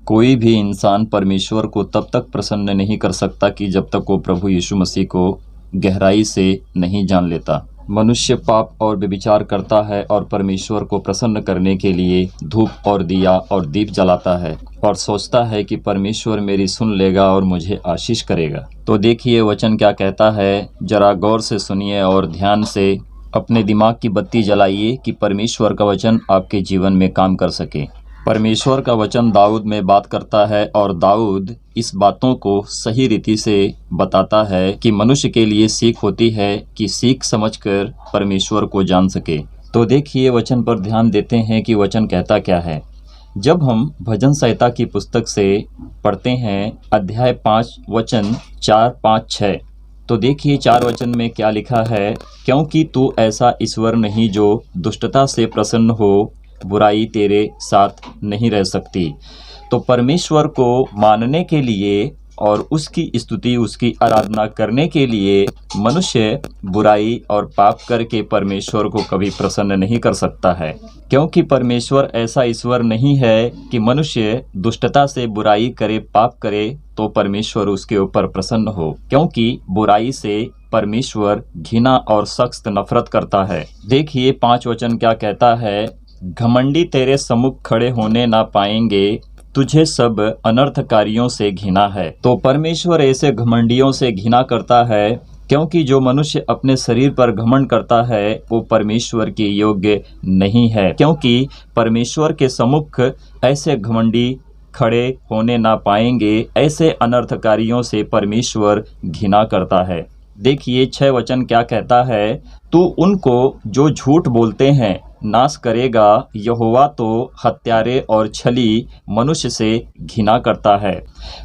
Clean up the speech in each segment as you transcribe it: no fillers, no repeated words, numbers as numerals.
कोई भी इंसान परमेश्वर को तब तक प्रसन्न नहीं कर सकता कि जब तक वो प्रभु यीशु मसीह को गहराई से नहीं जान लेता। मनुष्य पाप और व्यभिचार करता है और परमेश्वर को प्रसन्न करने के लिए धूप और दिया और दीप जलाता है और सोचता है कि परमेश्वर मेरी सुन लेगा और मुझे आशीष करेगा। तो देखिए वचन क्या कहता है, जरा गौर से सुनिए और ध्यान से अपने दिमाग की बत्ती जलाइए कि परमेश्वर का वचन आपके जीवन में काम कर सके। परमेश्वर का वचन दाऊद में बात करता है और दाऊद इस बातों को सही रीति से बताता है कि मनुष्य के लिए सीख होती है कि सीख समझकर परमेश्वर को जान सके। तो देखिए वचन पर ध्यान देते हैं कि वचन कहता क्या है। जब हम भजन संहिता की पुस्तक से पढ़ते हैं अध्याय 5 वचन 4, 5, 6, तो देखिए 4 वचन में क्या लिखा है, क्योंकि तू ऐसा ईश्वर नहीं जो दुष्टता से प्रसन्न हो, बुराई तेरे साथ नहीं रह सकती। तो परमेश्वर को मानने के लिए और उसकी स्तुति उसकी आराधना करने के लिए मनुष्य बुराई और पाप करके परमेश्वर को कभी प्रसन्न नहीं कर सकता है, क्योंकि परमेश्वर ऐसा ईश्वर नहीं है कि मनुष्य दुष्टता से बुराई करे, पाप करे तो परमेश्वर उसके ऊपर प्रसन्न हो, क्योंकि बुराई से परमेश्वर घृणा और सख्त नफरत करता है। देखिए 5 वचन क्या कहता है, घमंडी तेरे सम्मुख खड़े होने ना पाएंगे, तुझे सब अनर्थकारियों से घृणा है। तो परमेश्वर ऐसे घमंडियों से घृणा करता है, क्योंकि जो मनुष्य अपने शरीर पर घमंड करता है वो परमेश्वर के योग्य नहीं है, क्योंकि परमेश्वर के सम्मुख ऐसे घमंडी खड़े होने ना पाएंगे। ऐसे अनर्थकारियों से परमेश्वर घृणा करता है। देखिए 6 वचन क्या कहता है, तू उनको जो झूठ बोलते हैं नाश करेगा, यहोवा तो हत्यारे और छली मनुष्य से घृणा करता है।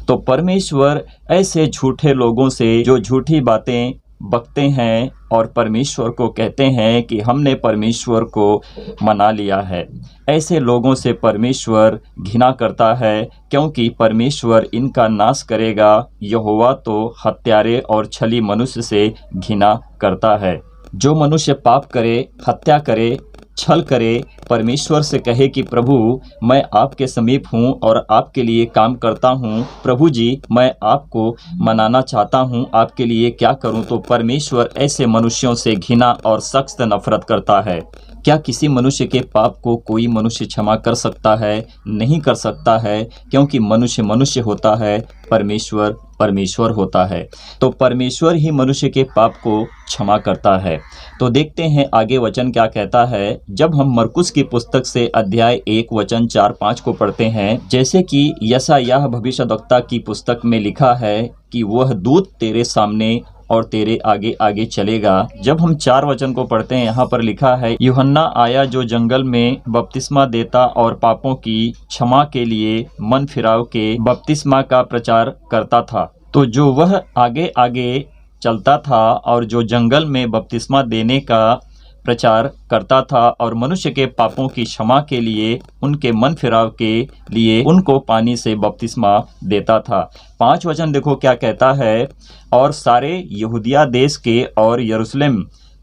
तो परमेश्वर ऐसे झूठे लोगों से जो झूठी बातें बकते हैं और परमेश्वर को कहते हैं कि हमने परमेश्वर को मना लिया है, ऐसे लोगों से परमेश्वर घृणा करता है, क्योंकि परमेश्वर इनका नाश करेगा। यहोवा तो हत्यारे और छली मनुष्य से घृणा करता है। जो मनुष्य पाप करे, हत्या करे, छल करे, परमेश्वर से कहे कि प्रभु मैं आपके समीप हूँ और आपके लिए काम करता हूँ, प्रभु जी मैं आपको मनाना चाहता हूँ, आपके लिए क्या करूँ, तो परमेश्वर ऐसे मनुष्यों से घृणा और सख्त नफरत करता है। क्या किसी मनुष्य के पाप को कोई मनुष्य क्षमा कर सकता है? नहीं कर सकता है, क्योंकि मनुष्य मनुष्य होता है, परमेश्वर परमेश्वर होता है। तो परमेश्वर ही मनुष्य के पाप को क्षमा करता है। तो देखते हैं आगे वचन क्या कहता है। जब हम मरकुस की पुस्तक से अध्याय 1 वचन 4, 5 को पढ़ते हैं, जैसे कि यशायाह भविष्यद्वक्ता की पुस्तक में लिखा है कि वह दूत तेरे सामने और तेरे आगे आगे चलेगा। जब हम 4 वचन को पढ़ते हैं, यहाँ पर लिखा है, यूहन्ना आया जो जंगल में बपतिस्मा देता और पापों की क्षमा के लिए मन फिराव के बपतिस्मा का प्रचार करता था। तो जो वह आगे आगे चलता था और जो जंगल में बपतिस्मा देने का प्रचार करता था और मनुष्य के पापों की क्षमा के लिए, उनके मन फिराव के लिए उनको पानी से बपतिस्मा देता था। 5 वचन देखो क्या कहता है, और सारे यहूदिया देश के और यरूशलेम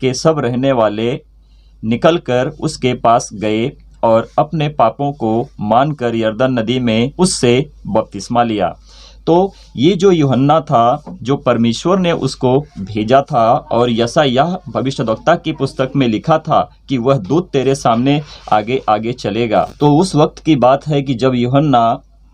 के सब रहने वाले निकलकर उसके पास गए और अपने पापों को मानकर यरदन नदी में उससे बपतिस्मा लिया। तो ये जो यूहन्ना था, जो परमेश्वर ने उसको भेजा था, और यशायाह भविष्यद्वक्ता की पुस्तक में लिखा था कि वह दूत तेरे सामने आगे आगे चलेगा। तो उस वक्त की बात है कि जब यूहन्ना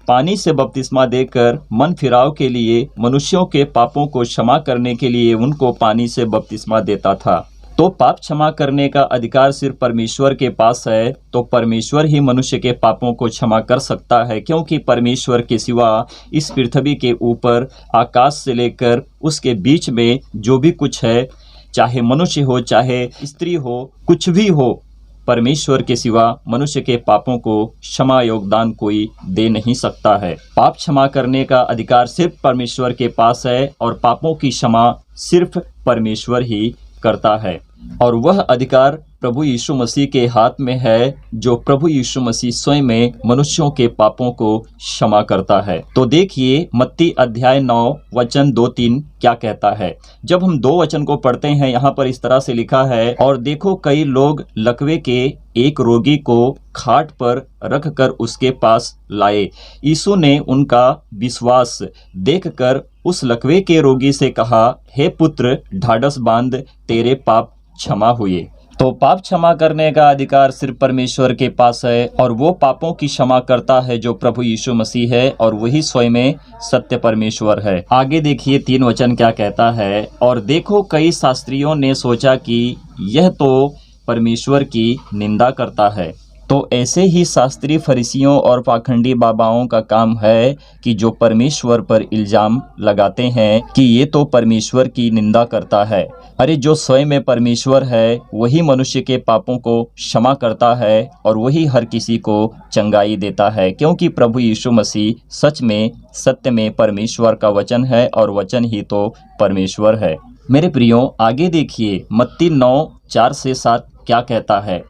पानी से बपतिस्मा देकर मन फिराव के लिए, मनुष्यों के पापों को क्षमा करने के लिए उनको पानी से बपतिस्मा देता था। तो पाप क्षमा करने का अधिकार सिर्फ परमेश्वर के पास है। तो परमेश्वर ही मनुष्य के पापों को क्षमा कर सकता है, क्योंकि परमेश्वर के सिवा इस पृथ्वी के ऊपर आकाश से लेकर उसके बीच में जो भी कुछ है, चाहे मनुष्य हो चाहे स्त्री हो, कुछ भी हो, परमेश्वर के सिवा मनुष्य के पापों को क्षमा योगदान कोई दे नहीं सकता है। पाप क्षमा करने का अधिकार सिर्फ परमेश्वर के पास है और पापों की क्षमा सिर्फ परमेश्वर ही करता है। और वह अधिकार प्रभु यीशु मसीह के हाथ में है, जो प्रभु यीशु मसीह स्वयं में मनुष्यों के पापों को क्षमा करता है। तो देखिए मत्ती अध्याय 9 वचन 2-3 क्या कहता है। जब हम 2 वचन को पढ़ते हैं, यहाँ पर इस तरह से लिखा है, और देखो कई लोग लकवे के एक रोगी को खाट पर रखकर उसके पास लाए। यीशु ने उनका विश्वास देखकर उस लकवे के रोगी से कहा, हे पुत्र, ढाढ़स बांध, तेरे पाप क्षमा हुए। तो पाप क्षमा करने का अधिकार सिर्फ परमेश्वर के पास है, और वो पापों की क्षमा करता है जो प्रभु यीशु मसीह है, और वही स्वयं में सत्य परमेश्वर है। आगे देखिए 3 वचन क्या कहता है, और देखो कई शास्त्रियों ने सोचा कि यह तो परमेश्वर की निंदा करता है। तो ऐसे ही शास्त्री फरीसियों और पाखंडी बाबाओं का काम है कि जो परमेश्वर पर इल्जाम लगाते हैं कि ये तो परमेश्वर की निंदा करता है। अरे जो स्वयं में परमेश्वर है वही मनुष्य के पापों को क्षमा करता है, और वही हर किसी को चंगाई देता है, क्योंकि प्रभु यीशु मसीह सच में सत्य में परमेश्वर का वचन है, और वचन ही तो परमेश्वर है। मेरे प्रियो, आगे देखिए मत्ती 9:4-7 क्या कहता है।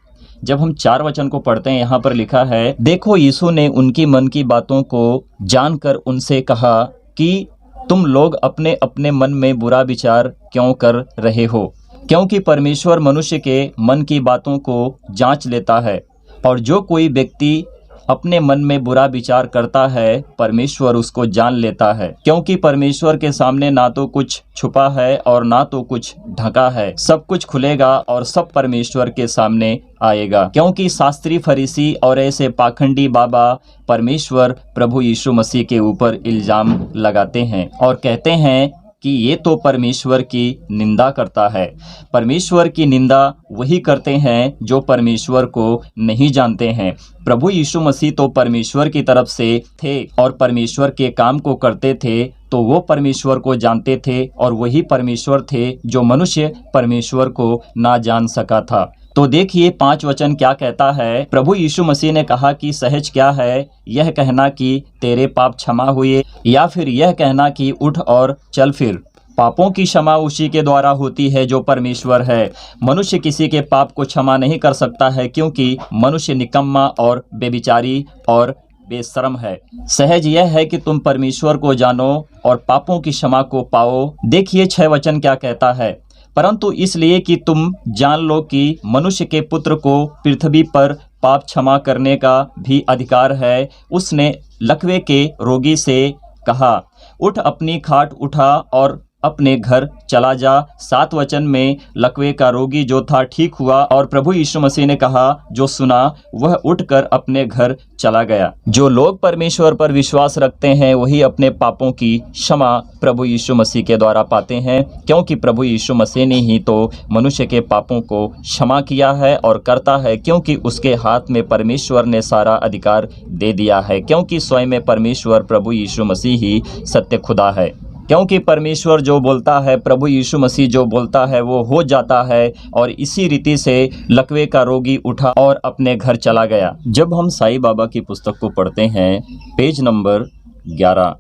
जब हम 4 वचन को पढ़ते हैं, यहाँ पर लिखा है, देखो यीशु ने उनकी मन की बातों को जानकर उनसे कहा कि तुम लोग अपने अपने मन में बुरा विचार क्यों कर रहे हो, क्योंकि परमेश्वर मनुष्य के मन की बातों को जांच लेता है, और जो कोई व्यक्ति अपने मन में बुरा विचार करता है परमेश्वर उसको जान लेता है, क्योंकि परमेश्वर के सामने ना तो कुछ छुपा है और ना तो कुछ ढका है। सब कुछ खुलेगा और सब परमेश्वर के सामने आएगा, क्योंकि शास्त्री फरीसी और ऐसे पाखंडी बाबा परमेश्वर प्रभु यीशु मसीह के ऊपर इल्जाम लगाते हैं और कहते हैं कि ये तो परमेश्वर की निंदा करता है। परमेश्वर की निंदा वही करते हैं जो परमेश्वर को नहीं जानते हैं। प्रभु यीशु मसीह तो परमेश्वर की तरफ से थे और परमेश्वर के काम को करते थे, तो वो परमेश्वर को जानते थे, और वही परमेश्वर थे जो मनुष्य परमेश्वर को ना जान सका था। तो देखिए 5 वचन क्या कहता है। प्रभु यीशु मसीह ने कहा कि सहज क्या है, यह कहना कि तेरे पाप क्षमा हुए, या फिर यह कहना कि उठ और चल फिर। पापों की क्षमा उसी के द्वारा होती है जो परमेश्वर है। मनुष्य किसी के पाप को क्षमा नहीं कर सकता है, क्योंकि मनुष्य निकम्मा और बेविचारी और बेशर्म है। सहज यह है कि तुम परमेश्वर को जानो और पापों की क्षमा को पाओ। देखिए 6 वचन क्या कहता है, परंतु इसलिए कि तुम जान लो कि मनुष्य के पुत्र को पृथ्वी पर पाप क्षमा करने का भी अधिकार है। उसने लकवे के रोगी से कहा, उठ अपनी खाट उठा और अपने घर चला जा। 7 वचन में लकवे का रोगी जो था ठीक हुआ, और प्रभु यीशु मसीह ने कहा, जो सुना वह उठकर अपने घर चला गया। जो लोग परमेश्वर पर विश्वास रखते हैं वही अपने पापों की क्षमा प्रभु यीशु मसीह के द्वारा पाते हैं, क्योंकि प्रभु यीशु मसीह ने ही तो मनुष्य के पापों को क्षमा किया है और करता है, क्योंकि उसके हाथ में परमेश्वर ने सारा अधिकार दे दिया है, क्योंकि स्वयं में परमेश्वर प्रभु यीशु मसीह ही सत्य खुदा है। क्योंकि परमेश्वर जो बोलता है, प्रभु यीशु मसीह जो बोलता है वो हो जाता है, और इसी रीति से लकवे का रोगी उठा और अपने घर चला गया। जब हम साईं बाबा की पुस्तक को पढ़ते हैं, पेज नंबर 11,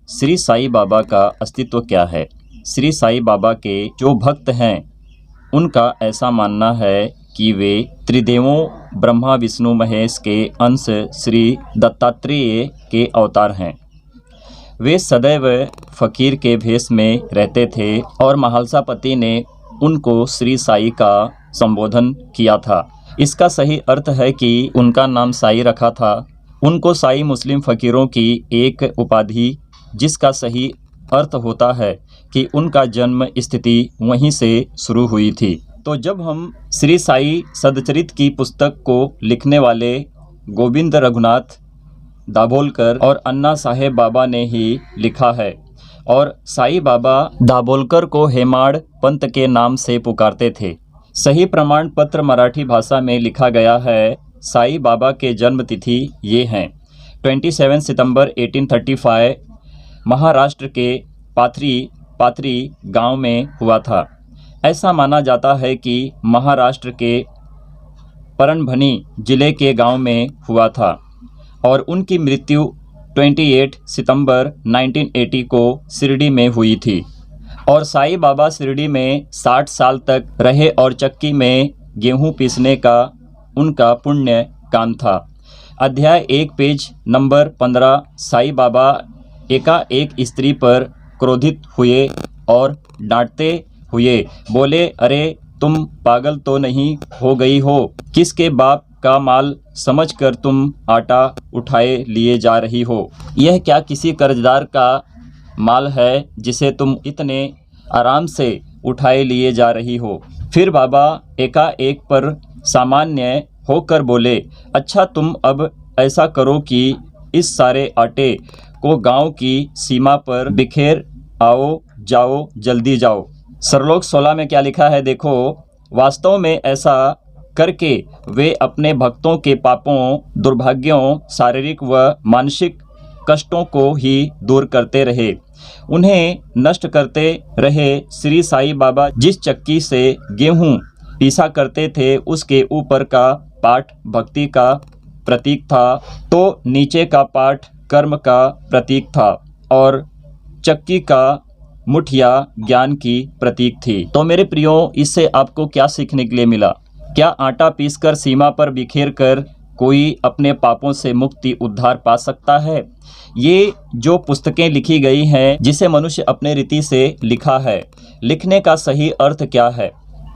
श्री साईं बाबा का अस्तित्व क्या है। श्री साईं बाबा के जो भक्त हैं उनका ऐसा मानना है कि वे त्रिदेवों ब्रह्मा विष्णु महेश के अंश श्री दत्तात्रेय के अवतार हैं। वे सदैव फकीर के भेष में रहते थे, और महालसापति ने उनको श्री साई का संबोधन किया था। इसका सही अर्थ है कि उनका नाम साई रखा था। उनको साई मुस्लिम फकीरों की एक उपाधि, जिसका सही अर्थ होता है कि उनका जन्म स्थिति वहीं से शुरू हुई थी। तो जब हम श्री साई सदचरित की पुस्तक को लिखने वाले गोविंद रघुनाथ दाभोलकर और अन्ना साहेब बाबा ने ही लिखा है, और साईं बाबा दाभोलकर को हेमाड़ पंत के नाम से पुकारते थे। सही प्रमाण पत्र मराठी भाषा में लिखा गया है। साईं बाबा के जन्म तिथि ये हैं, 27 सितंबर 1835 महाराष्ट्र के पाथरी गांव में हुआ था। ऐसा माना जाता है कि महाराष्ट्र के परनभनी जिले के गांव में हुआ था, और उनकी मृत्यु 28 सितंबर 1980 को शिरडी में हुई थी। और साईं बाबा शिरडी में 60 साल तक रहे और चक्की में गेहूं पीसने का उनका पुण्य काम था। अध्याय 1 पेज नंबर 15। साईं बाबा एकाएक स्त्री पर क्रोधित हुए और डांटते हुए बोले, अरे तुम पागल तो नहीं हो गई हो? किसके बाप का माल समझकर तुम आटा उठाए लिए जा रही हो? यह क्या किसी कर्जदार का माल है जिसे तुम इतने आराम से उठाए लिए जा रही हो? फिर बाबा एकाएक पर सामान्य होकर बोले, अच्छा तुम अब ऐसा करो कि इस सारे आटे को गांव की सीमा पर बिखेर आओ, जाओ जल्दी जाओ। सरलोक 16 में क्या लिखा है देखो। वास्तव में ऐसा करके वे अपने भक्तों के पापों, दुर्भाग्यों, शारीरिक व मानसिक कष्टों को ही दूर करते रहे, उन्हें नष्ट करते रहे। श्री साईं बाबा जिस चक्की से गेहूं पीसा करते थे उसके ऊपर का पाठ भक्ति का प्रतीक था, तो नीचे का पाठ कर्म का प्रतीक था और चक्की का मुठिया ज्ञान की प्रतीक थी। तो मेरे प्रियो, इससे आपको क्या सीखने के लिए मिला? क्या आटा पीसकर सीमा पर बिखेर कर कोई अपने पापों से मुक्ति उद्धार पा सकता है? ये जो पुस्तकें लिखी गई हैं, जिसे मनुष्य अपने रीति से लिखा है, लिखने का सही अर्थ क्या है?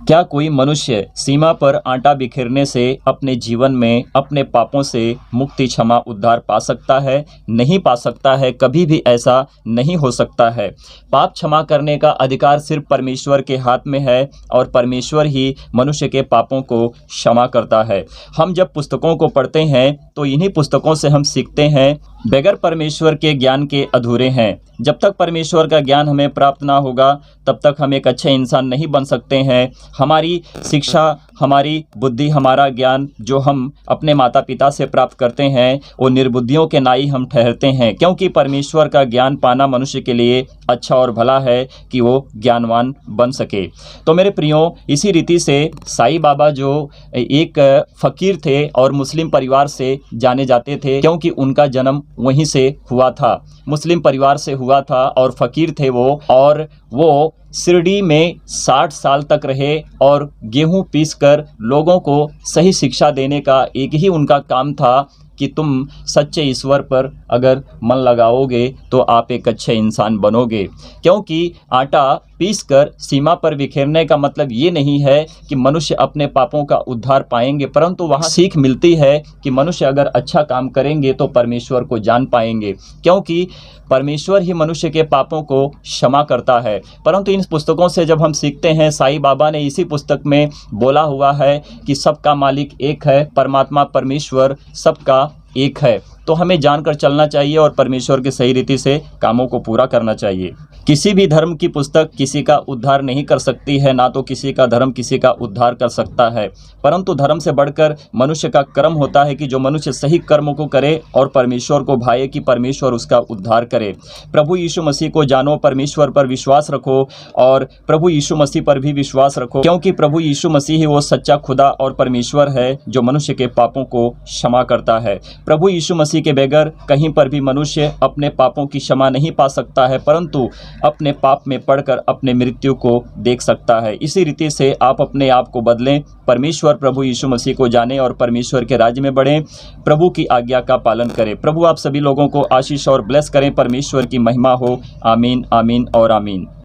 क्या कोई मनुष्य सीमा पर आटा बिखेरने से अपने जीवन में अपने पापों से मुक्ति, क्षमा, उद्धार पा सकता है? नहीं पा सकता है, कभी भी ऐसा नहीं हो सकता है। पाप क्षमा करने का अधिकार सिर्फ परमेश्वर के हाथ में है और परमेश्वर ही मनुष्य के पापों को क्षमा करता है। हम जब पुस्तकों को पढ़ते हैं तो इन्हीं पुस्तकों से हम सीखते हैं। बगैर परमेश्वर के ज्ञान के अधूरे हैं। जब तक परमेश्वर का ज्ञान हमें प्राप्त ना होगा तब तक हम एक अच्छे इंसान नहीं बन सकते हैं। हमारी शिक्षा, हमारी बुद्धि, हमारा ज्ञान जो हम अपने माता पिता से प्राप्त करते हैं वो निर्बुद्धियों के नाई हम ठहरते हैं, क्योंकि परमेश्वर का ज्ञान पाना मनुष्य के लिए अच्छा और भला है कि वो ज्ञानवान बन सके। तो मेरे प्रियो, इसी रीति से साईं बाबा जो एक फ़कीर थे और मुस्लिम परिवार से जाने जाते थे, क्योंकि उनका जन्म वहीं से हुआ था, मुस्लिम परिवार से हुआ था और फ़कीर थे वो, और वो शिरडी में 60 साल तक रहे और गेहूं पीसकर लोगों को सही शिक्षा देने का एक ही उनका काम था कि तुम सच्चे ईश्वर पर अगर मन लगाओगे तो आप एक अच्छे इंसान बनोगे। क्योंकि आटा पीसकर सीमा पर बिखेरने का मतलब ये नहीं है कि मनुष्य अपने पापों का उद्धार पाएंगे, परंतु वहाँ सीख मिलती है कि मनुष्य अगर अच्छा काम करेंगे तो परमेश्वर को जान पाएंगे, क्योंकि परमेश्वर ही मनुष्य के पापों को क्षमा करता है। परंतु इन पुस्तकों से जब हम सीखते हैं, साईं बाबा ने इसी पुस्तक में बोला हुआ है कि सबका मालिक एक है, परमात्मा परमेश्वर सबका एक है। तो हमें जानकर चलना चाहिए और परमेश्वर के सही रीति से कामों को पूरा करना चाहिए। किसी भी धर्म की पुस्तक किसी का उद्धार नहीं कर सकती है, ना तो किसी का धर्म किसी का उद्धार कर सकता है, परंतु धर्म से बढ़कर मनुष्य का कर्म होता है कि जो मनुष्य सही कर्मों को करे और परमेश्वर को भाए कि परमेश्वर उसका उद्धार करे। प्रभु यीशु मसीह को जानो, परमेश्वर पर विश्वास रखो और प्रभु यीशु मसीह पर भी विश्वास रखो, क्योंकि प्रभु यीशु मसीह ही वो सच्चा खुदा और परमेश्वर है जो मनुष्य के पापों को क्षमा करता है। प्रभु यीशु मसीह के बगैर कहीं पर भी मनुष्य अपने पापों की क्षमा नहीं पा सकता है, परंतु अपने पाप में पड़कर अपने मृत्यु को देख सकता है। इसी रीति से आप अपने आप को बदलें, परमेश्वर प्रभु यीशु मसीह को जानें और परमेश्वर के राज्य में बढ़ें, प्रभु की आज्ञा का पालन करें। प्रभु आप सभी लोगों को आशीष और ब्लेस करें। परमेश्वर की महिमा हो। आमीन, आमीन और आमीन।